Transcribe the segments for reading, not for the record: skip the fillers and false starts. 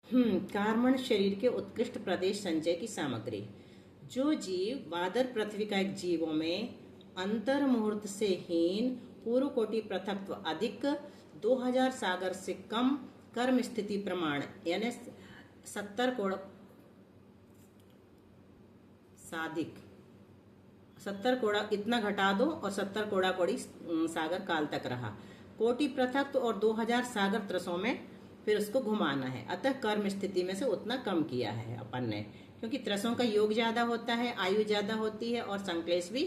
Carbon शरीर के उत्कृष्ट प्रदेश संचय की सामग्री। जो जीव बादर पृथ्वी का एक जीवों में अंतर मुहूर्त से हीन, पूर्व कोटि पृथक्त्व अधिक, 2000 सागर से कम, कर्म स्थिति प्रमाण यानी 70 कोण साधिक, 70 कोड़ा इतना घटा दो और 70 कोड़ा कोड़ी सागर काल तक रहा, कोटि पृथक्त्व और 2000 सागर त्रसों में फिर उसको घुमाना है। अतः कर्म स्थिति में से उतना कम किया है अपन ने, क्योंकि त्रसों का योग ज्यादा होता है, आयु ज्यादा होती है और संक्लेश भी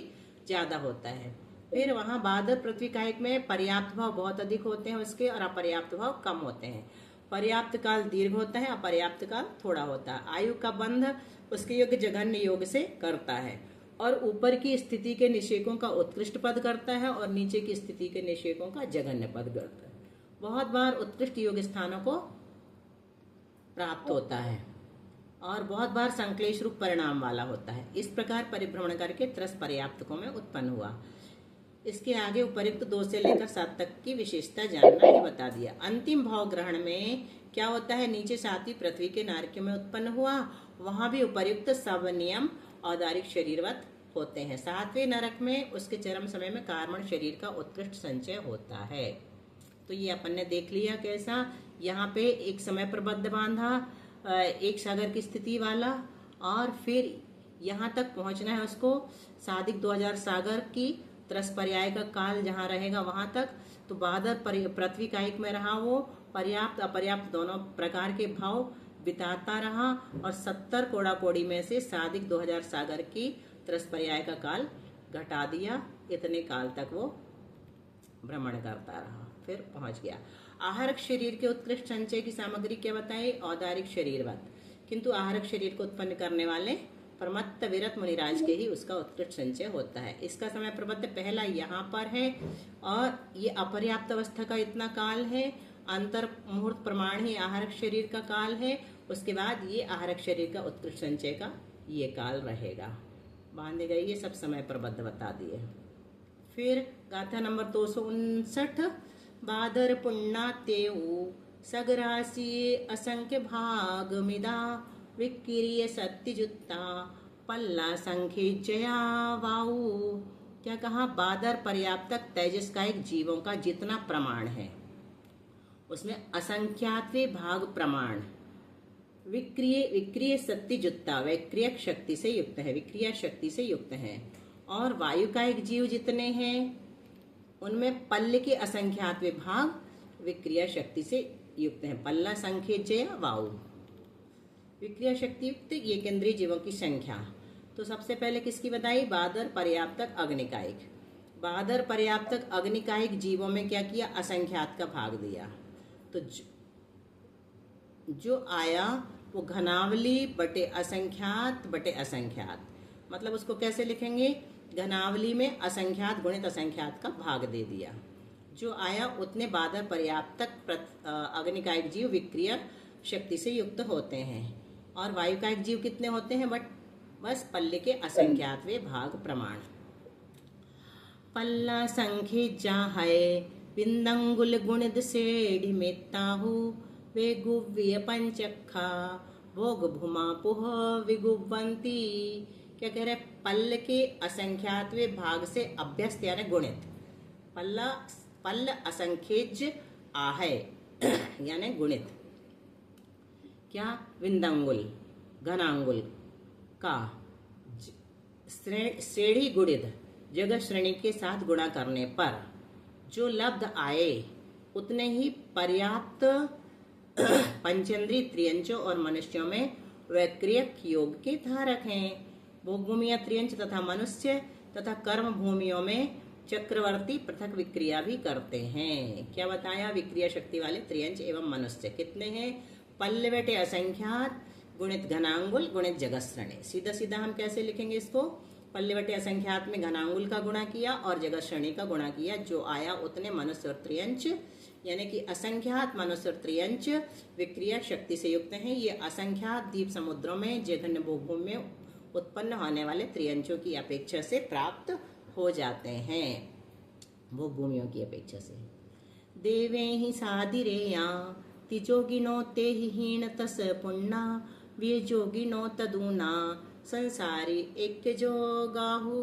ज्यादा होता है। फिर वहां बादर पृथ्वी कायिक में पर्याप्त भाव बहुत अधिक होते हैं उसके, और अपर्याप्त भाव कम होते हैं। पर्याप्त काल दीर्घ होता है, अपर्याप्त काल थोड़ा होता है। आयु का बंध उसके योग जघन्य योग से करता है, और ऊपर की स्थिति के निषेकों का उत्कृष्ट पद करता है और नीचे की स्थिति के निषेकों का जघन्य पद करता है। बहुत बार उत्कृष्ट योग स्थानों को प्राप्त होता है और बहुत बार संक्लेश रूप परिणाम वाला होता है। इस प्रकार परिभ्रमण करके त्रस पर्याप्तकों में उत्पन्न हुआ। इसके आगे उपर्युक्त 2 से लेकर 7 तक की विशेषता जानना ही बता दिया। अंतिम भाव ग्रहण में क्या होता है, नीचे 7वीं पृथ्वी के नारकियों में उत्पन्न हुआ, वहां भी उपर्युक्त सब नियम औदारिक शरीरवत होते हैं। 7वें नरक में उसके चरम समय में कार्बन शरीर का उत्कृष्ट संचय होता है। तो ये अपन ने देख लिया कैसा, यहाँ पे एक समय प्रबद्ध बांधा, एक सागर की स्थिति वाला, और फिर यहाँ तक पहुंचना है उसको साधिक 2000 सागर की त्रस पर्याय का काल जहाँ रहेगा वहां तक। तो बादर पृथ्वी कायिक में रहा, वो पर्याप्त अपर्याप्त दोनों प्रकार के भाव बिताता रहा, और 70 कोड़ा कोड़ी में से साधिक 2000 सागर की त्रस पर्याय का काल घटा दिया। इतने काल तक वो भ्रमण करता रहा, फिर पहुंच गया। आहारक शरीर के उत्कृष्ट संचय की सामग्री क्या बताई, औदारिक शरीरवत, किंतु आहारक शरीर को उत्पन्न करने वाले परमत्त विरत मुनिराज के ही उसका उत्कृष्ट संचय होता है। इसका समय प्रबद्ध पहला यहाँ पर है, और ये अपर्याप्त अवस्था का इतना काल है, अंतर मुहूर्त प्रमाण ही आहारक शरीर का काल है। उसके बाद ये आहारक शरीर का उत्कृष्ट संचय का ये काल रहेगा। बांधे गए ये सब समय प्रबद्ध बता दिए। फिर गाथा नंबर 259, बादर पुण्णात्येऊ सगरासी असंख्य भाग मिदा, विक्रिय सत्यजुत्ता पल्ला संख्य जया वाऊ। क्या कहा, बादर पर्याप्तक तेजस का एक जीवों का जितना प्रमाण है उसमें असंख्यात्वे भाग प्रमाण, विक्रिय सत्यजुत्ता विक्रियक शक्ति से युक्त है, विक्रिया शक्ति से युक्त है, और वायु का एक जीव जितने हैं उनमें पल्ल के असंख्यात्वे भाग विक्रिया शक्ति से युक्त हैं। पल्ला संख्य जय वायु, विक्रिया शक्ति युक्त ये केंद्रीय जीवों की संख्या। तो सबसे पहले किसकी बताई, बादर पर्याप्तक अग्निकायिक। बादर पर्याप्तक अग्निकायिक जीवों में क्या किया, असंख्यात का भाग दिया। तो जो आया वो घनावली बटे असंख्यात बटे असंख्यात, मतलब उसको कैसे लिखेंगे, घनावली में असंख्यात गुणित असंख्यात का भाग दे दिया। जो आया उतने बादर पर्याप्तक अग्निकायिक जीव विक्रिया शक्ति से युक्त होते हैं, और वायुकायिक जीव कितने होते हैं, बट बस पल्ले के असंख्यात वे भाग प्रमाण। पल्ला संख्य जा है बिंदंगुल गुणित सेढ़ मेत्ताहु, वे गुव्य पंचखा भोग भूमा पुह विगुवंती। क्या कह रहे, पल्ल के असंख्यातवे भाग से अभ्यस्त यानी गुणित, पल्ल असंख्यज आहे यानी गुणित, क्या विंदंगुल घनांगुल का श्रेणी गुणित जगह श्रेणी के साथ गुणा करने पर जो लब्ध आए उतने ही पर्याप्त पंचेंद्रीय त्रियंचों और मनुष्यों में वैक्रियक योग के धारक हैं। भोगभूमिया त्रियंच तथा मनुष्य तथा कर्म भूमियों में चक्रवर्ती पृथक विक्रिया भी करते हैं। क्या बताया, विक्रिया शक्ति वाले त्रियंच एवं मनुष्य कितने हैं, पल्ल बेटे असंख्यात गुणित घनांगुल गुणित जगत। सीधा सीधा हम कैसे लिखेंगे इसको, पल्ले बटे असंख्यात में घनांगुल का गुणा किया और जगत श्रेणी का गुणा किया, जो आया उतने मनुष्य और त्रियंच, यानी कि असंख्यात मनुष्य और त्रियंच विक्रिया शक्ति से युक्त हैं। ये असंख्यात द्वीप समुद्रों में जघन्य भूभूमि में उत्पन्न होने वाले त्रियंचों की अपेक्षा से प्राप्त हो जाते हैं, भूभूमियों की अपेक्षा से। देवे ही साधिरेया तिजोगिनो ते ही हीन तस पुण्ना वे जोगिनो तदूना संसारी एक जो गाहू।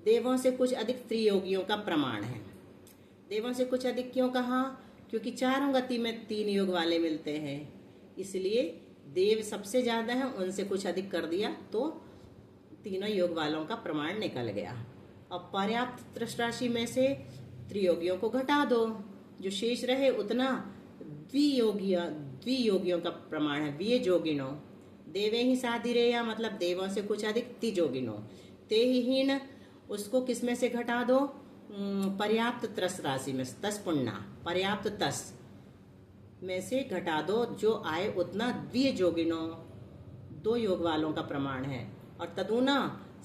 देवों से कुछ अधिक त्रियोगियों का प्रमाण है। देवों से कुछ अधिक क्यों कहा? क्योंकि चारों गति में 3 योग वाले मिलते हैं, इसलिए देव सबसे ज्यादा है, उनसे कुछ अधिक कर दिया तो तीनों योग वालों का प्रमाण निकल गया। अब पर्याप्त त्रिश राशि में से त्रियोगियों को घटा दो, जो शेष रहे उतना द्वियोगियों का प्रमाण है। वीय जोगिनो देवे ही साधिरेया, मतलब देवों से कुछ अधिक तिजोगिनो। ते ही हीन, उसको किसमें से घटा दो? पर्याप्त त्रस राशि में, तस पुण्य, पर्याप्त तस में से घटा दो, जो आए उतना द्विय जोगिनो 2 योग वालों का प्रमाण है। और तदूना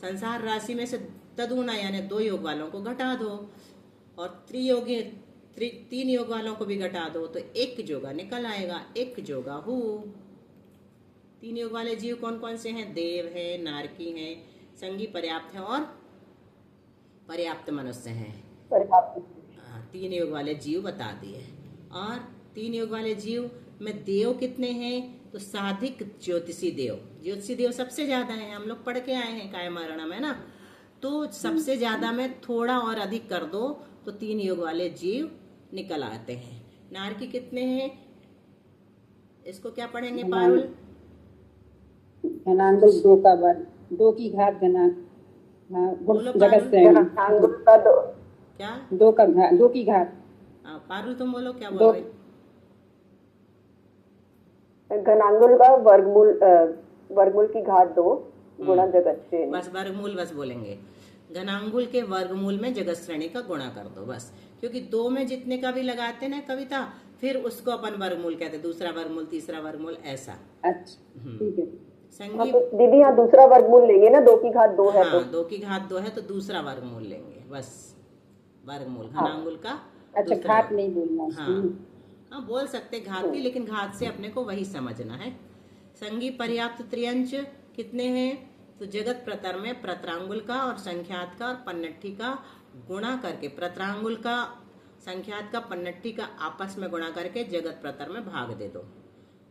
संसार राशि में से तदूना यानी 2 योग वालों को घटा दो, और 3 योग वालों को भी घटा दो, तो एक जोगा निकल आएगा। एक जोगा हु। 3 योग वाले जीव कौन कौन से हैं? देव है, नारकी है, संगी पर्याप्त है और पर्याप्त मनुष्य हैं। 3 योग वाले जीव बता दिए। और 3 योग वाले जीव में देव कितने हैं? तो साधिक ज्योतिषी देव सबसे ज्यादा है। हम लोग पढ़ के आए हैं कायमरणा में ना, तो सबसे ज्यादा में थोड़ा और अधिक कर दो तो 3 योग वाले जीव निकल आते हैं। नारकी कितने हैं? इसको क्या पढ़ेंगे पारुल? घनांगुल 2 का वर्ग, 2 की घात घना जगत श्रेणी। क्या? 2 की घात। पारुल तुम बोलो, क्या बोल रहे? घनांगुल का वर्गमूल की घात 2 गुणा जगत श्रेणी। बस वर्गमूल बस बोलेंगे। घनांगुल के वर्गमूल में जगत श्रेणी का गुणा कर दो बस, क्योंकि 2 में जितने का भी लगाते ना कविता, फिर उसको अपन वर्गमूल कहते, दूसरा वर्गमूल, तीसरा वर्गमूल, ऐसा। अच्छा ठीक है। संगीत तो दीदी यहाँ दूसरा वर्गमूल लेंगे ना, 2 की घात 2 है। हाँ, 2 की घात 2 है तो दूसरा वर्गमूल लेंगे बस। वर्गमूल घनांगुल का। अच्छा, घात नहीं बोलना। हाँ बोल सकते घात भी, लेकिन घात से अपने को वही समझना है। संगी पर्याप्त त्रियंच कितने हैं? तो जगत प्रतर में प्रत्रांगुल का और संख्यात का और पन्नट्ठी का गुणा करके, प्रत्रांगुल का, संख्यात का, पन्नट्ठी का आपस में गुणा करके जगत प्रतर में भाग दे दो,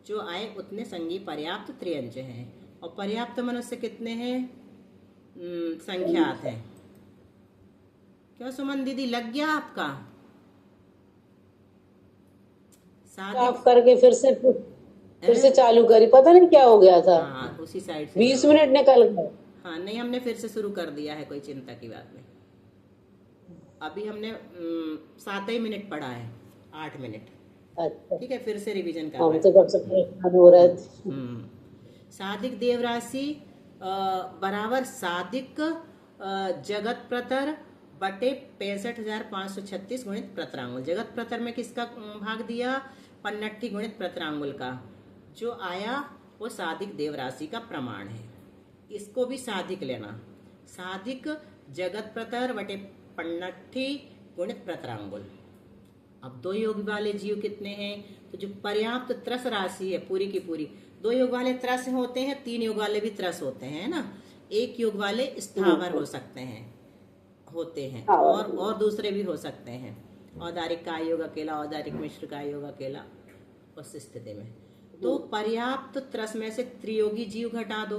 जो आए उतने संगी पर्याप्त त्रियंच हैं। और पर्याप्त मनुष्य कितने हैं? संख्यात हैं। क्यों सुमन दीदी, लग गया आपका? साफ करके फिर से चालू करी, पता नहीं क्या हो गया था। हाँ, उसी साइड से 20 मिनट निकल गए। हाँ नहीं, हमने फिर से शुरू कर दिया है, कोई चिंता की बात नहीं। अभी हमने 7 ही मिनट पढ़ा है, 8 मिनट। अच्छा ठीक है, फिर से रिवीजन कर हम तो कब से परेशान हो रहे थे। साधिक देव राशि बराबर साधिक जगत प्रतर बटे 65,536 गुणित प्रतरांगुल। जगत प्रतर में किसका भाग दिया? पन्नट्ठी गुणित प्रतरांगुल का, जो आया वो साधिक देव राशि का प्रमाण है। इसको भी साधिक लेना, साधिक जगत प्रतर बटे पन्नट्ठी गुणित प्रतरांगुल। अब 2 योग वाले जीव कितने हैं? तो जो पर्याप्त त्रस राशि है पूरी की पूरी, 2 योग वाले त्रस होते हैं, 3 योग वाले भी त्रस होते हैं ना। 1 योग वाले स्थावर हो सकते हैं, होते हैं, और दूसरे भी हो सकते हैं। औदारिक का योग अकेला, औदारिक मिश्र का योग अकेला, उस स्थिति में तो पर्याप्त त्रस में से त्रियोगी जीव घटा दो,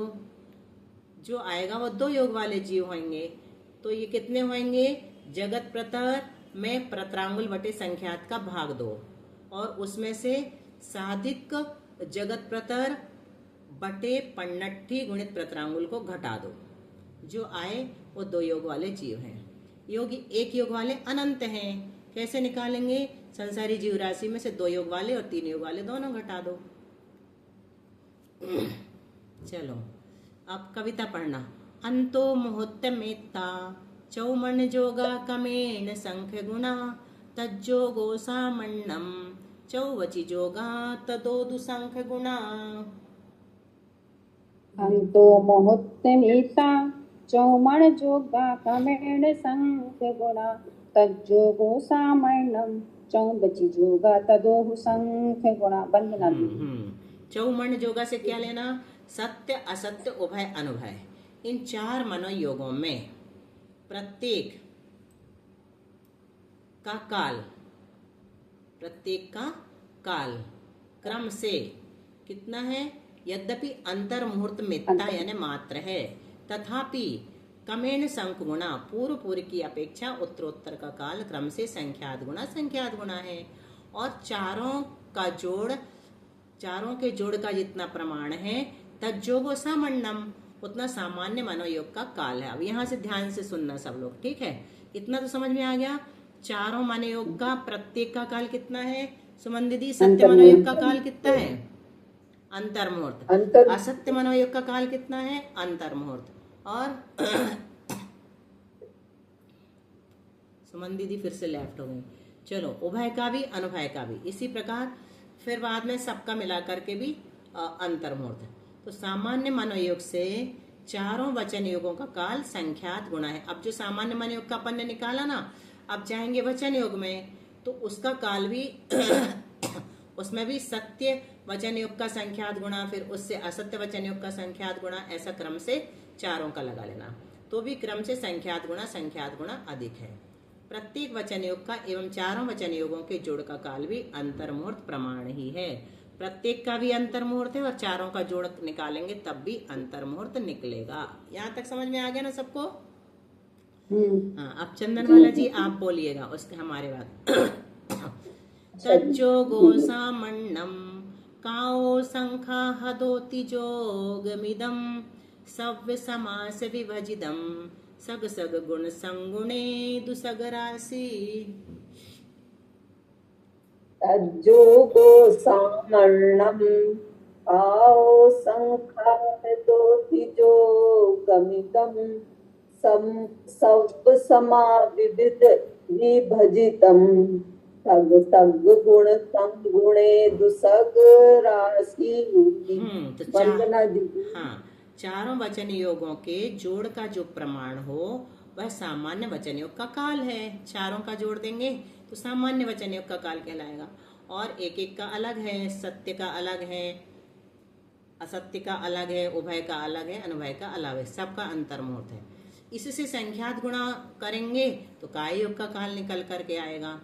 जो आएगा वो 2 योग वाले जीव होंगे। तो ये कितने होंगे? जगत प्रतर में प्रतरांगुल बटे संख्यात का भाग दो, और उसमें से साधिक जगत प्रतर बटे पन्नट्ठी गुणित प्रतरांगुल को घटा दो, जो आए वो 2 योग वाले जीव हैं। योगी 1 योग वाले अनंत हैं, कैसे निकालेंगे? संसारी जीव राशि में से 2 योग वाले और 3 योग वाले दोनों घटा दो। चलो अब कविता पढ़ना। अंतो मुहूर्तमेत्ता चौमन जोगा कमेन संख्य गुणा तज्जोगो सामन्नम चौवचि जोगा तदोदु संख्य गुणा। अंतो मुहूर्तमेत्ता चौमन जोगा कमेन संख्य गुणा तज्जोगो सामन्नम चौवचि जोगा तदोदु संख्य गुणा। वंदना। चौमन जोगा से क्या लेना? सत्य असत्य उभय अनुभय। इन 4 मनोयोगों में प्रत्येक का काल क्रम से कितना है, यद्यपि अंतर मुहूर्त मिथ्या यानी मात्र है, तथापि क्रमेण संख्य गुणा पूर्व पूर्व की अपेक्षा उत्तरोत्तर का काल क्रम से संख्यात गुणा है। और चारों के जोड़ का जितना प्रमाण है तज्जोगो सामन्नम, उतना सामान्य मनोयोग का काल है। अब यहाँ से ध्यान से सुनना सब लोग, ठीक है? इतना तो समझ में आ गया। चारों मनोयोग का प्रत्येक का काल कितना है सुमन दीदी? सत्य मनोयोग का काल कितना है? अंतर्मुहूर्त। असत्य मनोयोग का काल कितना है? अंतर्मुहूर्त। और सुमन दीदी फिर से लेफ्ट हो गई। चलो, उभय का भी अनुभय का भी इसी प्रकार, फिर बाद में सबका मिला करके भी अंतर्मुहूर्त। तो सामान्य मनोयोग से चारों वचन योगों का काल संख्यात गुणा है। अब जो सामान्य मनोयोग का अपन ने निकाला ना, अब जाएंगे वचन योग में, तो उसका काल भी उसमें भी सत्य वचन योग का संख्यात गुणा, फिर उससे असत्य वचन योग का संख्यात गुणा, ऐसा क्रम से चारों का लगा लेना। तो भी क्रम से संख्यात गुणा अधिक है। प्रत्येक वचन योग का एवं चारों वचन योगों के जोड़ का काल भी अंतर्मुहूर्त प्रमाण ही है। प्रत्येक का भी अंतर्मुहूर्त है और चारों का जोड़ निकालेंगे तब भी अंतर्मुहूर्त निकलेगा। यहाँ तक समझ में आ गया ना सबको? हाँ, अब चंदन वाला जी आप बोलिएगा उसके हमारे बाद। तज्जोगो सामन्नम काओ संखा हदोति जोगमिदम सव्य समास विभजिदम सग सग गुण संगुणे दुसग राशि। तज्जोगो सामन्नम काओ संखा हदोति जोगमिदम सव समा विविध विभजितम सग सग गुण संगुणे दुसग राशि। वंदना दीदी। हाँ, चारों वचन योगों के जोड़ का जो प्रमाण हो वह सामान्य वचन योग का काल है। चारों का जोड़ देंगे तो सामान्य वचन योग का काल कहलाएगा। और एक एक का अलग है, सत्य का अलग है, असत्य का अलग है, उभय का अलग है, अनुभय का अलग है, सबका अंतर्मुहूर्त है। इससे संख्यात गुणा करेंगे तो काय योग का काल निकल करके आएगा।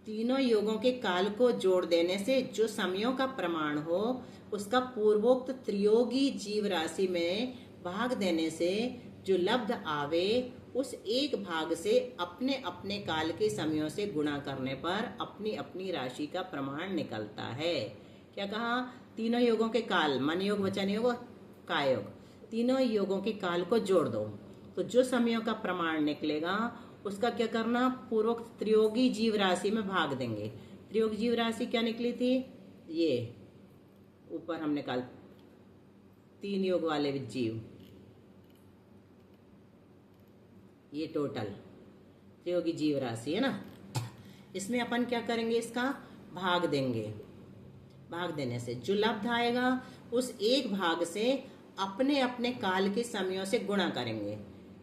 तीनों योगों के काल को जोड़ देने से जो समयों का प्रमाण हो उसका पूर्वोक्त त्रियोगी जीव राशि में भाग देने से जो लब्ध आवे उस एक भाग से अपने अपने काल के समयों से गुणा करने पर अपनी अपनी राशि का प्रमाण निकलता है। क्या कहा? तीनों योगों के काल, मन योग, वचन योग और काय योग, तीनों योगों के काल को जोड़ दो तो जो समयों का प्रमाण निकलेगा उसका क्या करना? पूर्वोक्त त्रियोगी जीव राशि में भाग देंगे। त्रियोगी जीव राशि क्या निकली थी? ये ऊपर हम निकाल 3 योग वाले जीव, ये टोटल त्रियोगी जीव राशि है ना। इसमें अपन क्या करेंगे? इसका भाग देंगे। भाग देने से जो लब्ध आएगा उस एक भाग से अपने अपने काल के समयों से गुणा करेंगे,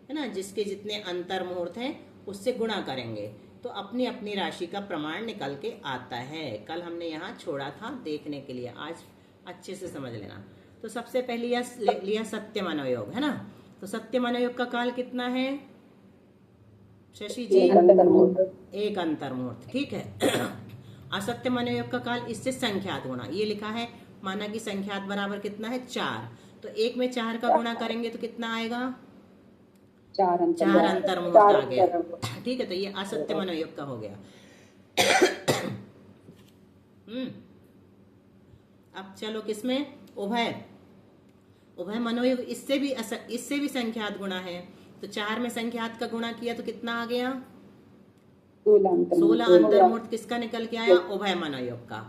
है ना। जिसके जितने अंतर मुहूर्त हैं उससे गुणा करेंगे तो अपनी अपनी राशि का प्रमाण निकल के आता है। कल हमने यहाँ छोड़ा था देखने के लिए, आज अच्छे से समझ लेना। तो सबसे पहले लिया सत्य मनोयोग, है ना। तो सत्य मनोयोग का काल कितना है शशि जी? एक अंतर्मुहूर्त, ठीक है। असत्य मनोयोग का काल इससे संख्यात गुणा, ये लिखा है माना कि संख्यात बराबर कितना है? 4। तो एक में 4 का गुणा करेंगे तो कितना आएगा? 4 अंतर्मुहूर्त आ गया, ठीक है। तो ये असत्य मनोयोग का हो गया। अब चलो किसमें? उभय मनोयोग, इससे भी संख्यात गुणा है। तो 4 में संख्यात का गुणा किया तो कितना आ गया? 16 अंतर्मुहूर्त किसका निकल के आया? उभय मनोयोग का।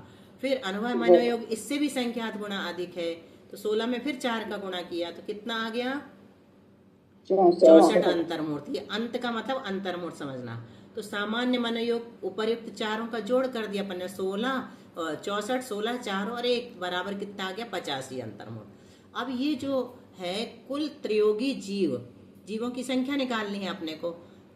फिर अनुभय मनोयोग, इससे भी संख्यात गुणा अधिक है। तो 16 में फिर 4 का गुणा किया तो कितना आ गया? 64 अंतर्मुहूर्त। ये अंत का मतलब अंतर्मुहूर्त समझना। तो सामान्य मनोयोग उपर्युक्त चारों का जोड़ कर दिया अपन ने, 16 64 16 4 और 1 बराबर कितना आ गया? 85 अंतर्मुहूर्त। अब ये जो है कुल त्रियोगी जीवों की संख्या निकालनी है अपने को।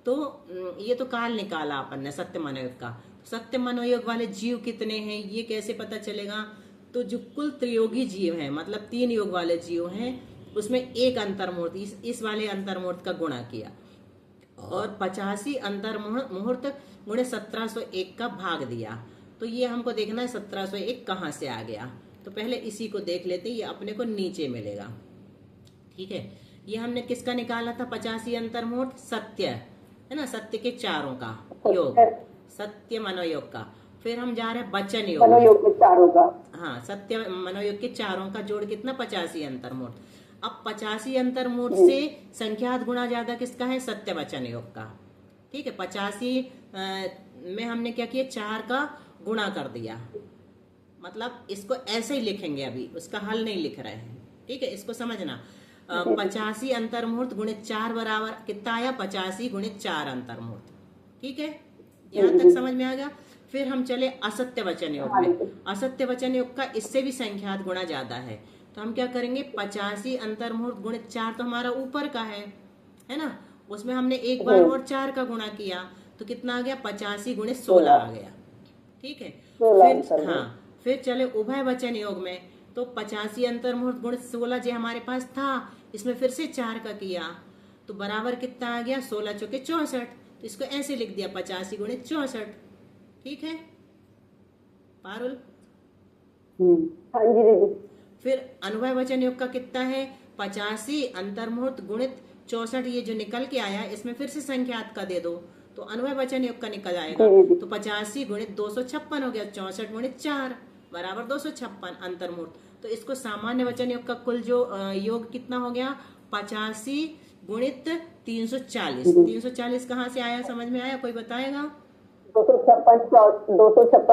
तो ये तो काल निकाला अपन ने सत्य मनोयोग का। सत्य मनोयोग वाले जीव कितने हैं ये कैसे पता चलेगा? तो जो कुल त्रियोगी जीव हैं, मतलब 3 योग वाले जीव हैं, उसमें एक अंतर्मुहूर्त, इस वाले अंतर्मुहूर्त का गुणा किया और 85 अंतर्मुहूर्त गुणे 1701 का भाग दिया। तो ये हमको देखना है 1701 कहाँ से आ गया। तो पहले इसी को देख लेते, ये अपने को नीचे मिलेगा। ठीक है, ये हमने किसका निकाला था 85 अंतर्मुहूर्त? सत्य है ना, सत्य के चारों का योग, सत्य मनोयोग का। फिर हम जा रहे हैं वचन योग में। मनोयोग के चारों का। हाँ, सत्य मनोयोग के चारों का जोड़ कितना? 85 अंतर्मुहूर्त। अब 85 अंतर्मुहूर्त से संख्यात गुणा ज्यादा किसका है? सत्य वचन योग का। ठीक है, 85 में हमने क्या किया? 4 का गुणा कर दिया, मतलब इसको ऐसे ही लिखेंगे, अभी उसका हल नहीं लिख रहे हैं। ठीक है, इसको समझना। 85 अंतर्मुहूर्त गुणित 4 बराबर कितना आया? 85 गुणित 4 अंतर्मुहूर्त। ठीक है, यहाँ तक समझ में आ गया। फिर हम चले असत्य वचन योग में। असत्य वचन योग का इससे भी संख्यात गुणा ज्यादा है, तो हम क्या करेंगे? 85 अंतर्मुहूर्त गुणित 4 तो हमारा ऊपर का है ना, उसमें हमने एक बार और 4 का गुणा किया, तो कितना आ गया? 85 गुणित 16 आ गया। ठीक है, फिर हाँ, फिर चले उभय वचन योग में। तो 85 अंतर्मुहूर्त गुणित 16 जो हमारे पास था, इसमें फिर से 4 का किया, तो बराबर कितना आ गया? 16 चौके 64। तो इसको ऐसे लिख दिया 85 गुणित 64। ठीक है पारुल? हाँ जी दीदी। फिर अनुभव वचन योग का कितना है? 85 अंतर्मुहूर्त गुणित 64। ये जो निकल के आया, इसमें फिर से संख्यात का दे दो, तो अनुभव वचन योग का निकल आएगा। तो 85 गुणित 256 हो गया, 64 गुणित 4 बराबर 256 अंतर्मुहूर्त। तो इसको सामान्य वचन योग का कुल जो योग कितना हो गया? 85 गुणित 340। 340 कहाँ से आया? समझ में आया? कोई बताएगा? 256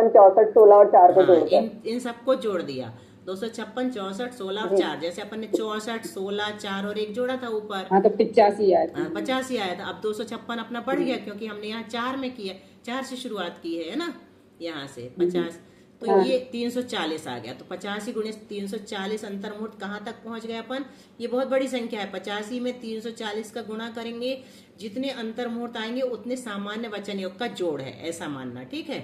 64 16 और 4 को हाँ, जोड़ दिया। इन सबको जोड़ दिया। 256 64 16 और 4, जैसे अपन ने 64 16 4 और 1 जोड़ा था ऊपर। हाँ, तो 85 आया था। 85 आया था। अब 256 अपना बढ़ गया, क्योंकि हमने यहाँ 4 में किया, 4 से शुरुआत की है ना, यहाँ से 50। तो ये 340 आ गया। तो 85 गुणित 340 अंतर्मुहूर्त कहाँ तक पहुंच गए अपन? ये बहुत बड़ी संख्या है। 85 में 340 का गुणा करेंगे, जितने अंतर्मुहूर्त आएंगे उतने सामान्य वचन योग का जोड़ है, ऐसा मानना। ठीक है,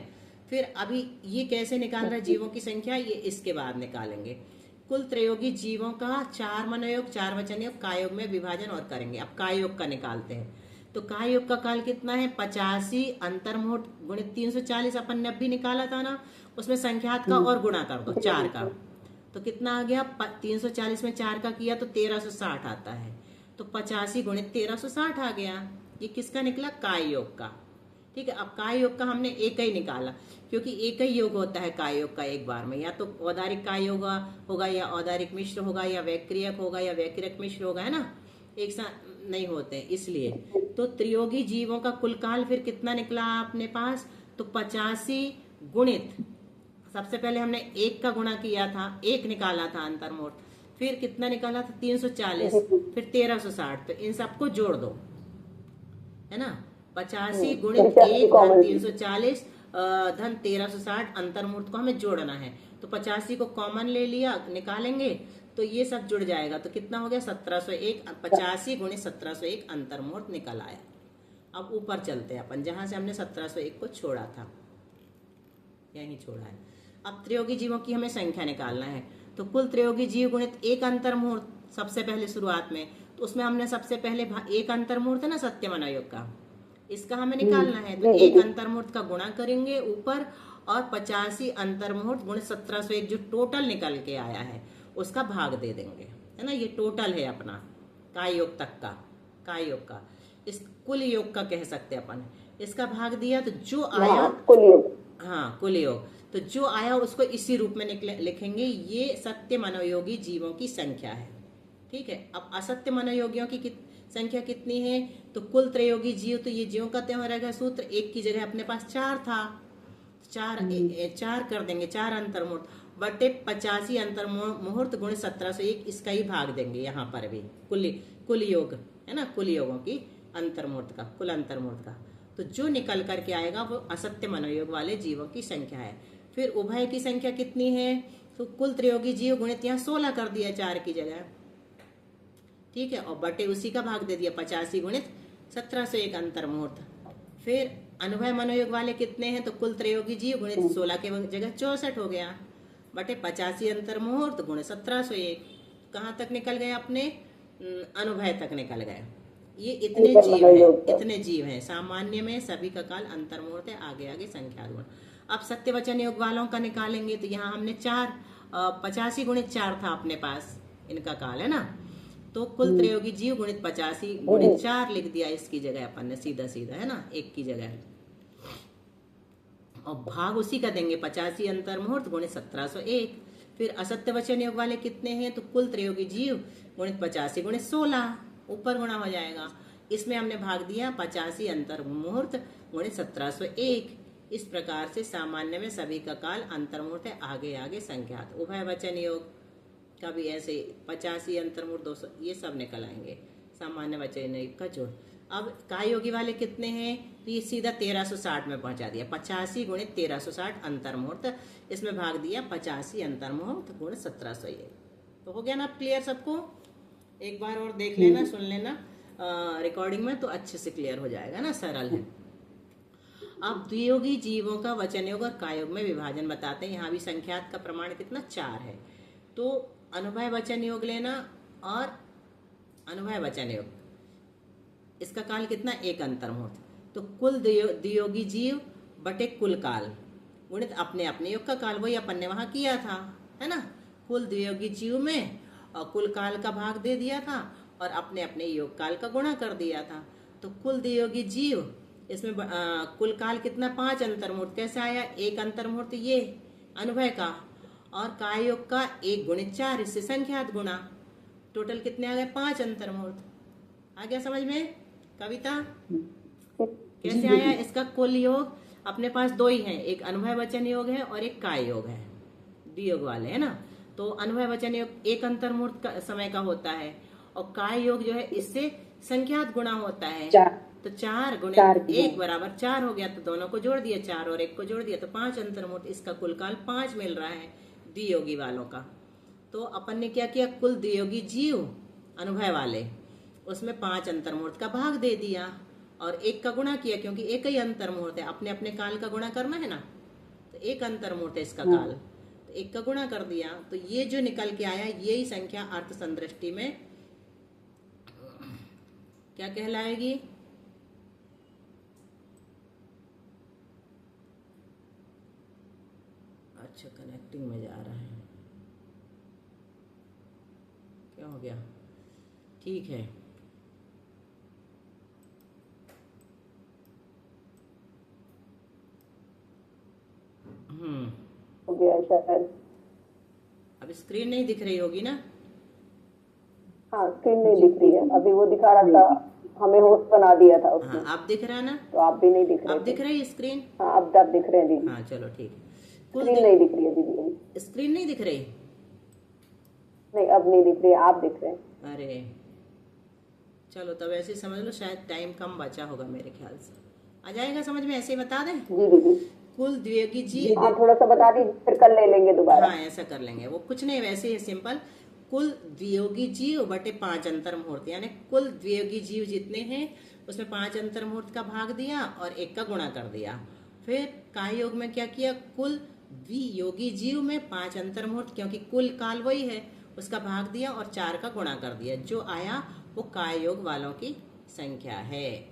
फिर अभी ये कैसे निकाल रहा है जीवों की संख्या, ये इसके बाद निकालेंगे। कुल त्रयोगी जीवों का 4 मनोयोग 4 वचन योग काय योग में विभाजन और करेंगे। अब काय योग का निकालते हैं। तो काय योग का काल कितना है? 85 अंतर्मुहूर्त गुणित 340 अपन ने अभी निकाला था ना, उसमें संख्यात का और गुणा कर दो 4 का, तो कितना आ गया? 340 में 4 का किया तो 1360 आता है। तो 85 गुणित 1360 आ गया। ये किसका निकला? काय योग का। ठीक है, अब काय योग का हमने एक ही निकाला, क्योंकि एक ही योग होता है काय योग का एक बार में, या तो औदारिक काय योग होगा, या औदारिक मिश्र होगा, या वैक्रियक होगा, या वैक्रियक मिश्र होगा, है ना, एक साथ नहीं होते, इसलिए। तो त्रियोगी जीवों का कुल काल फिर कितना निकला अपने पास? तो 85 गुणित, सबसे पहले हमने 1 का गुणा किया था, 1 निकाला था अंतर्मुहूर्त, फिर कितना निकाला था? 340, फिर 1360। तो इन सबको जोड़ दो, है ना। 85 गुणित 1 धन 340 धन 1360 अंतर्मुहूर्त को हमें जोड़ना है। तो 85 को कॉमन ले लिया, निकालेंगे तो ये सब जुड़ जाएगा। तो कितना हो गया? 1701। 85 गुणित 1701 अंतर्मुहूर्त निकल आया। अब ऊपर चलते हैं अपन, जहां से हमने 1701 को छोड़ा था, यही छोड़ा है। अब त्रियोगी जीवों की हमें संख्या निकालना है। तो कुल त्रियोगी जीव गुणित 1 अंतर्मुहूर्त, सबसे पहले शुरुआत में, तो उसमें हमने सबसे पहले 1 अंतर्मुहूर्त है ना सत्य मनोयोग का, इसका हमें निकालना है। तो 1 अंतर्मुहूर्त का गुणा करेंगे ऊपर, और 85 अंतर्मुहूर्त गुणित 1701 जो टोटल निकल के आया है उसका भाग दे देंगे, है ना। ये टोटल है अपना काय योग तक का, काय योग का, इस कुल योग का कह सकते हैं अपन। इसका भाग दिया तो जो आया कुल योग, हाँ कुल योग, तो जो आया उसको इसी रूप में लिखेंगे। ये सत्य मनोयोगी जीवों की संख्या है। ठीक है, अब असत्य मनोयोगियों की संख्या कितनी है? तो कुल त्रयोगी जीव, तो ये जीवों का त्योहार रहेगा सूत्र, 1 की जगह अपने पास 4 था, 4 कर देंगे, 4 अंतर्मुहूर्त बटे 85 अंतर्मुहूर्त गुणित 1701, इसका ही भाग देंगे यहाँ पर भी। कुल योग है ना, कुल योगों की अंतर्मुहूर्त का, कुल अंतर्मुहूर्त का। तो जो निकल करके आएगा वो असत्य मनोयोग वाले जीवों की संख्या है। फिर उभय की संख्या कितनी है? तो कुल त्रियोगी जीव गुणित यहाँ 16 कर दिया 4 की जगह। ठीक है, और बटे उसी का भाग दे दिया 85 गुणित 1701 अंतर्मुहूर्त। फिर अनुभय मनोयोग वाले कितने हैं? तो कुल त्रयोगी जीव गुणित 16 के जगह 64 हो गया, बटे 85 अंतर्मुहूर्त गुणित 1701। कहाँ तक निकल गए अपने? अनुभय तक निकल गए। ये इतने जीव हैं, सामान्य में सभी का काल अंतर्मुहूर्त है, आगे आगे संख्या गुण। अब सत्यवचन योग वालों का निकालेंगे तो यहाँ हमने 85 गुणित 4 था अपने पास, इनका काल है ना, तो कुल त्रयोगी जीव गुणित 85 गुणित 4 लिख दिया इसकी जगह अपन ने, सीधा सीधा है ना, एक की जगह, और भाग उसी का देंगे 85 अंतर मुहूर्त गुणित 1701। फिर असत्य वचन योग वाले कितने हैं, तो कुल त्रयोगी जीव गुणित 85 गुणित 16, ऊपर गुणा हो जाएगा। इसमें हमने भाग दिया 85 अंतर मुहूर्त गुणित 1701। इस प्रकार से सामान्य में सभी का काल अंतर मुहूर्त है, आगे आगे संख्यात। उभय वचन योग का भी ऐसे 85 अंतर मुहूर्त 200, ये सब निकल आएंगे सामान्य वचन योग का जोड़। अब काय योगी वाले कितने हैं, तो ये सीधा 1360 में पहुंचा दिया, 85 गुणित 1360 अंतर मुहूर्त, इसमें भाग दिया 85 अंतर मुहूर्त गुणित 1701। तो हो गया ना क्लियर सबको, एक बार और देख लेना, सुन लेना रिकॉर्डिंग में, तो अच्छे से क्लियर हो जाएगा ना, सरल है। अब द्वियोगी जीवों का वचन योग और काय योग में विभाजन बताते हैं। यहाँ भी संख्यात का प्रमाण कितना, 4 है। तो अनुभय वचन योग लेना और अनुभय वचन योग, इसका काल कितना, 1 अंतर मुहूर्त। तो कुल द्वियोगी जीव बटे कुल काल गुणित अपने अपने योग का काल, वही अपन ने वहां किया था, है ना। कुल द्वियोगी जीव में कुल काल का भाग दे दिया था और अपने अपने योग काल का गुणा कर दिया था। तो कुल द्वियोगी जीव, इसमें कुल काल कितना, 5 अंतर मुहूर्त। कैसे आया, 1 अंतर मुहूर्त ये अनुभय का, और काय योग का 1 गुणित 4, इससे संख्यात गुणा, टोटल कितने आ गए, 5 अंतर मुहूर्त। आ गया समझ में कविता, कैसे आया। इसका कुल योग अपने पास 2 ही है, एक अनुभय वचन योग है और एक काय योग है, द्वियोग वाले, है ना। तो अनुभय वचन योग 1 अंतर मुहूर्त का समय का होता है, और काय योग जो है इससे संख्यात गुणा होता है। तो 4 गुणित 1 बराबर 4 हो गया, तो दोनों को जोड़ दिया, 4 और 1 को जोड़ दिया, तो 5 अंतर मुहूर्त। इसका कुल काल 5 मिल रहा है द्वियोगी वालों का। तो अपन ने क्या किया, कुल द्वियोगी जीव अनुभय वाले, उसमें 5 अंतर मुहूर्त का भाग दे दिया और 1 का गुणा किया, क्योंकि 1 ही अंतर मुहूर्त है, अपने अपने काल का गुणा करना है ना, तो 1 अंतर मुहूर्त है इसका काल, तो 1 का गुणा कर दिया। तो ये जो निकल के आया, यही संख्या अर्थ संदृष्टि में क्या कहलाएगी, अच्छा कनेक्टिंग में जा रहा है, क्या हो गया, ठीक है। हो गया शायद। अब स्क्रीन नहीं दिख रही होगी ना, हाँ स्क्रीन नहीं दिख रही है, अभी वो दिखा रहा था, हमें होस्ट बना दिया था उसने। हाँ अब दिख रहा है ना, तो आप भी नहीं दिख रहे, अब दिख रही है स्क्रीन। हाँ अब दिख रहे हैं दीदी। हाँ चलो ठीक है। स्क्रीन नहीं दिख रही है दीदी, स्क्रीन नहीं दिख रही, नहीं अब नहीं दिख रही है, आप दिख रहे हैं। अरे चलो तब ऐसे समझ लो, शायद टाइम कम बचा होगा, मेरे ख्याल से आ जाएगा समझ में, ऐसे ही बता दें। जी दीदी, कुल द्वियोगी जीव, आप थोड़ा सा बता दीजिए, फिर कल ले लेंगे दोबारा। हाँ ऐसा कर लेंगे, वो कुछ नहीं, वैसे ही सिंपल। कुल द्वियोगी जीव बटे 5 अंतर मुहूर्त, यानी कुल द्वियोगी जीव जितने हैं उसमें 5 अंतर मुहूर्त का भाग दिया और 1 का गुणा कर दिया। फिर काय योग में क्या किया, कुल द्वियोगी जीव में 5 अंतर मुहूर्त, क्योंकि कुल काल वही है, उसका भाग दिया और 4 का गुणा कर दिया, जो आया वो काय योग वालों की संख्या है।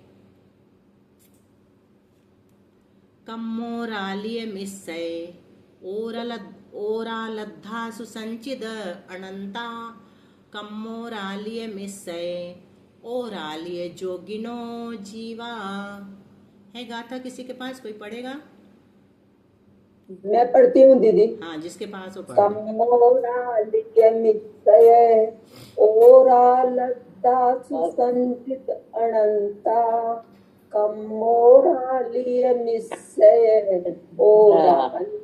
कम्मोरालिय मिस्सय ओरालद्धासु संचिद अनंता, कम्मोरालिय मिस्सय ओरालिय जोगिनो जीवा। है गाथा किसी के पास, कोई पढ़ेगा? मैं पढ़ती हूँ दीदी। हाँ जिसके पास हो पढ़। कम्मोरालिय मिस्सय ओरालद्धासु संचिद अनंता, कम्मोरालिय मिस्सय ओरालिय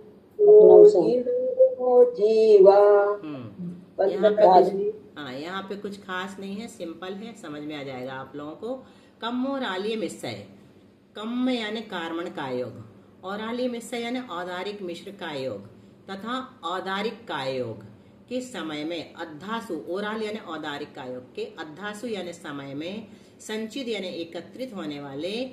जीवा। यहाँ पे हाँ यहाँ पे कुछ खास नहीं है, सिंपल है, समझ में आ जाएगा आप लोगों को। कम्मोरालिय मिस्सय, कम यानी कार्मण काय योग, औरालिय मिस्सय यानी औदारिक मिश्र काय योग तथा औदारिक काय योग के समय में अद्धासु, ओराल यानी औदारिक काय योग के अद्धासु यानी समय में, संचित यानी एकत्रित होने वाले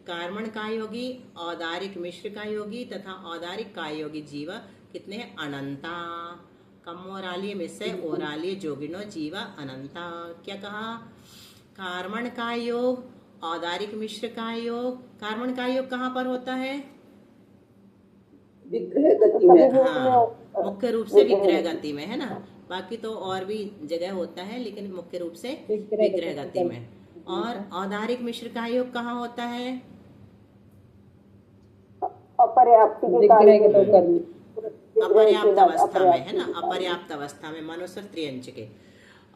कार्मण काय योगी, औदारिक मिश्र काय योगी तथा औदारिक काय योगी जीवा कितने हैं, अनंता। कम्मोरालिय मिस्सय ओरालिय जोगिनो जीवा अनंता। क्या कहा, कार्मण काय योग, औदारिक मिश्र काय योग। कार्मण काय योग कहाँ पर होता है, विग्रह गति सभी में। जीवों हाँ, मुख्य रूप से विग्रह गति में है ना, बाकी तो और भी जगह होता है, लेकिन मुख्य रूप से विग्रह गति में। और औदारिक मिश्र का योग कहाँ होता है? अपर्याप्ति के विग्रह के कारण तो कर्म अपर्याप्त अवस्था में है ना, अपर्याप्त अवस्था में मनुष्य त्रियंच के।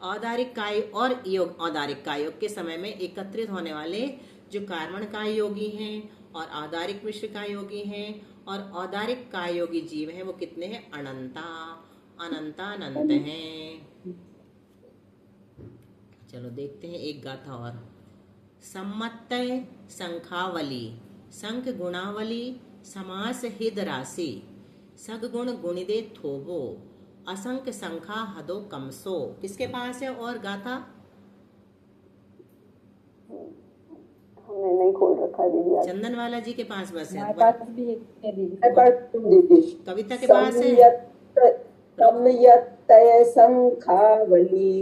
औदारिक काय और योग, औदारिक काय योग के समय में एकत्रित होने वाले जो कार्मण काय योगी हैं और औदारिक मिश्र काय योगी हैं और औदारिक काय योगी जीव हैं, वो कितने हैं? अनंता, अनंत हैं। चलो देखते हैं एक गाथा और। सम्मतय संखावली संख गुणावली समास हिद राशि सगुण गुणिदे थोबो असंख्य संख्या हदो कमसो। किसके पास है और गाथा? हमने नहीं खोल रखा है दीदी आज। चंदन वाला जी के पास बस है। हमारे पास भी एक है दीदी। दीदी कविता के पास है। संयतय संखावली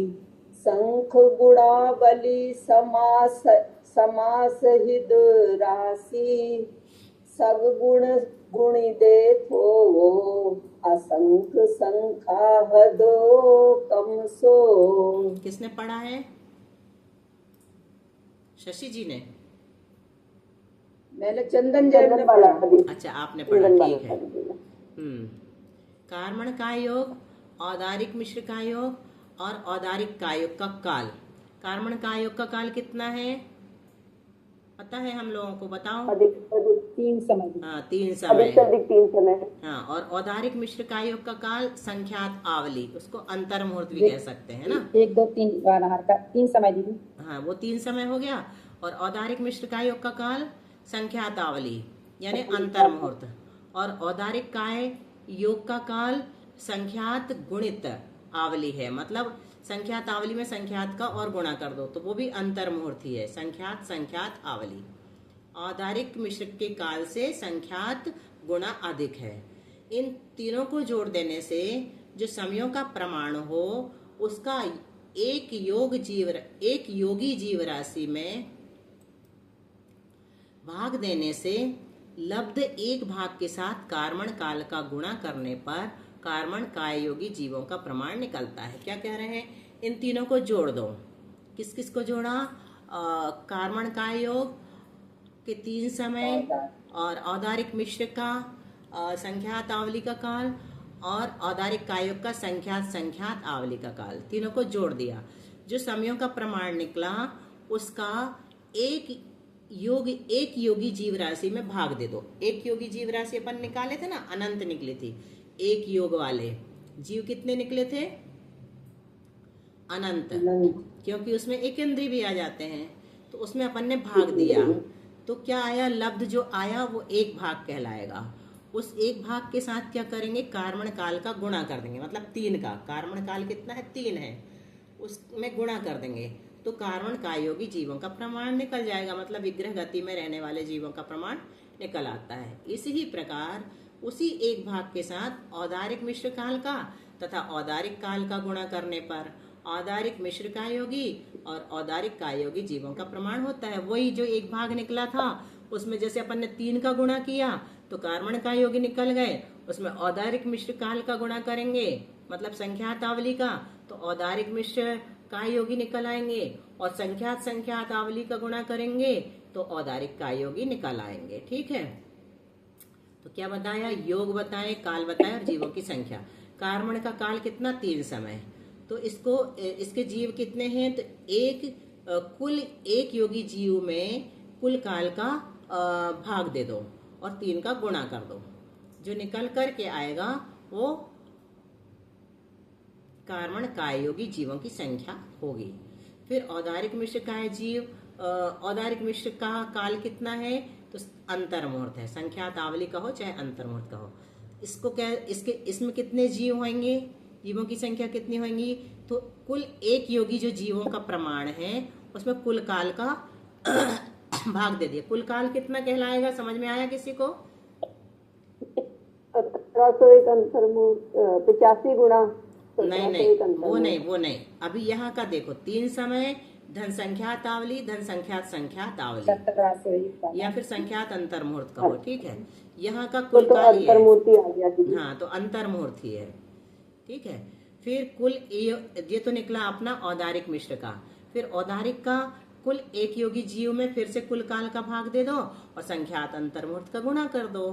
संख गुणावली समास समास हिद राशि सगुण गुणिदे थोवो असंख्य संख्या हदो कमसो। किसने पढ़ा है? शशि जी ने। मैंने चंदन चंदन वाला दीदी। अच्छा, आपने पढ़ा, चंदन ठीक वाला है। दीदी। कार्मण का योग, औदारिक मिश्र का योग और औदारिक का योग का काल। कार्मण का योग का काल कितना है पता है हम लोगों को? बताओ। अधिक 3 समय दीदी। हाँ, 3 अधिक समय से अधिक 3 समय है। हाँ, और औदारिक मिश्र का योग का काल संख्यात आवली, उसको अंतर मुहूर्त भी कह सकते हैं ना। 1 2 3 वानहार का 3 समय दीदी। हाँ, वो 3 समय हो गया। और औदारिक मिश्र का योग का काल संख्यात आवली यानी अंतर मुहूर्त। और औदारिक काय योग का काल संख्यात गुणित आवली है, मतलब संख्यात आवली में संख्यात का और गुणा कर दो तो वो भी अंतर मुहूर्त ही है, संख्यात संख्यात आवली। औदारिक मिश्र के काल से संख्यात गुणा अधिक है। इन तीनों को जोड़ देने से जो समयों का प्रमाण हो उसका एक योगी जीव राशि में भाग देने से लब्ध एक भाग के साथ कार्मण काल का गुणा करने पर कार्मण काय योगी जीवों का प्रमाण निकलता है। क्या कह रहे हैं? इन तीनों को जोड़ दो। किस किस को जोड़ा? कार्मण काय योग के 3 समय और औदारिक मिश्र का संख्यात आवली का काल और औदारिक काय योग का संख्यात आवली का काल, तीनों को जोड़ दिया। जो समयों का प्रमाण निकला उसका एक योगी जीव राशि में भाग दे दो। एक योगी जीव राशि अपन निकाले थे ना, अनंत निकली थी। एक योग वाले जीव कितने निकले थे? अनंत, क्योंकि उसमें एक इंद्रिय भी आ जाते हैं, तो उसमें अपन ने भाग दिया तो क्या आया? लब्ध जो आया वो एक भाग कहलाएगा। उस एक भाग के साथ क्या करेंगे? कार्मण काल का गुणा कर देंगे, मतलब 3 का। कार्मण काल कितना है? 3 है, उसमें गुणा कर देंगे तो कार्मण काय योगी जीवों का प्रमाण निकल जाएगा, मतलब विग्रह गति में रहने वाले जीवों का प्रमाण निकल आता है। इसी प्रकार उसी एक भाग के साथ औदारिक मिश्र काल का तथा औदारिक काल का गुणा करने पर औदारिक मिश्र काय योगी और औदारिक काय योगी जीवों का प्रमाण होता है। वही जो एक भाग निकला था उसमें जैसे अपन ने 3 का गुणा किया तो कार्मण काय योगी निकल गए, उसमें औदारिक मिश्र काल का गुणा करेंगे मतलब संख्यात आवली का तो औदारिक मिश्र काय योगी निकल आएंगे, और संख्यात आवली का गुणा करेंगे तो औदारिक काय योगी निकल आएंगे। ठीक है, तो क्या बताया? योग बताए, काल बताए और जीवों की संख्या। कार्मण का काल कितना? 3 समय। तो इसके जीव कितने हैं? तो कुल एक योगी जीव में कुल काल का भाग दे दो और 3 का गुणा कर दो, जो निकल करके आएगा वो कार्मण काय योगी जीवों की संख्या होगी। फिर औदारिक मिश्र काय जीव, औदारिक मिश्र का काल कितना है? तो अंतर मुहूर्त है, संख्यात आवली का हो चाहे अंतर मुहूर्त का हो। इसको क्या इसमें कितने जीव होंगे? जीवों की संख्या कितनी होंगी? तो कुल एक योगी जो जीवों का प्रमाण है उसमें कुल काल का भाग दे दिया। कुल काल कितना कहलाएगा? समझ में आया किसी को? 1701 अंतर मुहूर्त 85 गुणा नहीं, वो नहीं। अभी यहाँ का देखो, 3 समय धन संख्यातावली, धन संख्यातावली, 1751 या फिर संख्यात अंतर मुहूर्त कहो, ठीक है। यहाँ का तो कुल काल ये है। अंतर्मूर्ति आ गया दीदी। हाँ, तो अंतर मुहूर्त ही है, ठीक है। फिर कुल ये तो निकला अपना औदारिक मिश्र का। फिर औदारिक का कुल एक योगी जीव में फिर से कुल काल का भाग दे दो और संख्यात अंतर मुहूर्त का गुणा कर दो,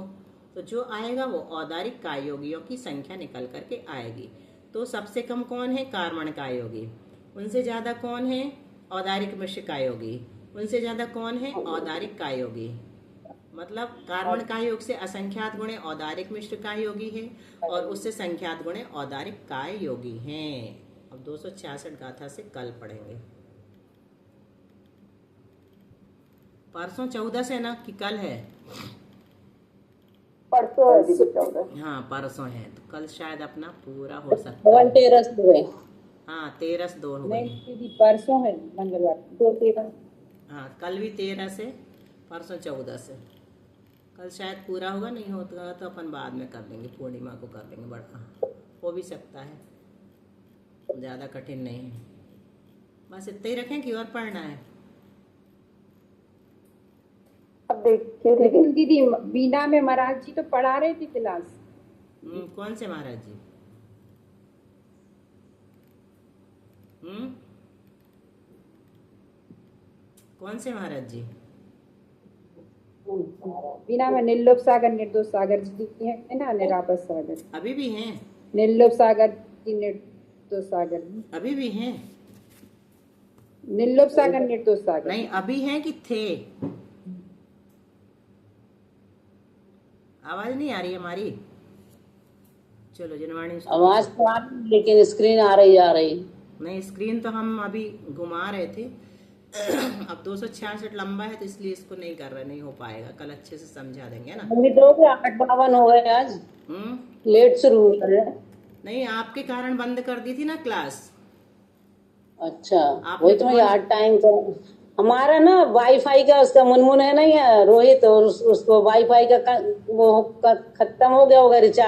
तो जो आएगा वो औदारिक काय योगियों की संख्या निकल करके आएगी। तो सबसे कम कौन है? कार्मण काय योगी। उनसे ज्यादा कौन है? औदारिक मिश्र काय योगी। उनसे ज्यादा कौन है? औदारिक काय योगी। मतलब कार्मण काय योग से असंख्यात गुणे औदारिक मिश्र काय योगी है और उससे संख्यात गुणे औदारिक काय योगी हैं। अब 266 गाथा से कल पढ़ेंगे। परसों 14 से ना कि कल है? परसों है दीदी 14। हाँ, परसों है, तो कल शायद अपना पूरा हो सकता है। 13 हुए। हाँ, 13 हो नहीं गई। दीदी, परसों है मंगलवार, 2-13। हाँ, कल भी 13 से, परसों 14 से। कल शायद पूरा होगा, नहीं होगा तो अपन बाद में कर लेंगे, पूर्णिमा को कर लेंगे। बड़ा हो भी सकता है, ज़्यादा कठिन नहीं है। बस इतना ही रखें कि और पढ़ना है? अब देखिए दीदी, लेकिन दीदी बीना में महाराज जी तो पढ़ा रहे थे क्लास। कौन से महाराज जी? कौन से महाराज जी? बीना में निर्लोभ सागर, निर्दोष सागर जी है ना, निरापद सागर। अभी भी हैं? निर्लोभ सागर जी, निर्दोष सागर जी। अभी भी हैं? निर्लोभ सागर, निर्दोष सागर। नहीं, अभी हैं कि थे? आवाज नहीं आ रही हमारी? चलो जनवाणी। आवाज तो आ रही, लेकिन स्क्रीन आ रही। नहीं, स्क्रीन तो हम अभी घुमा रहे थे। अब 266 लंबा है तो इसलिए इसको नहीं कर रहे, नहीं हो पाएगा। कल अच्छे से समझा देंगे ना। मम्मी तो 8:52 हो गए आज, लेट शुरू हुआ है। नहीं, आपके कारण बंद कर दी थी ना क्लास। अच्छा, आपने वही तो मैं यार टाइम तो हमारा ना वाईफाई का उसका मुनमुन है नहीं है रोहित, और उसको वाईफाई का वो खत्म हो गया होगा रिचार्ज।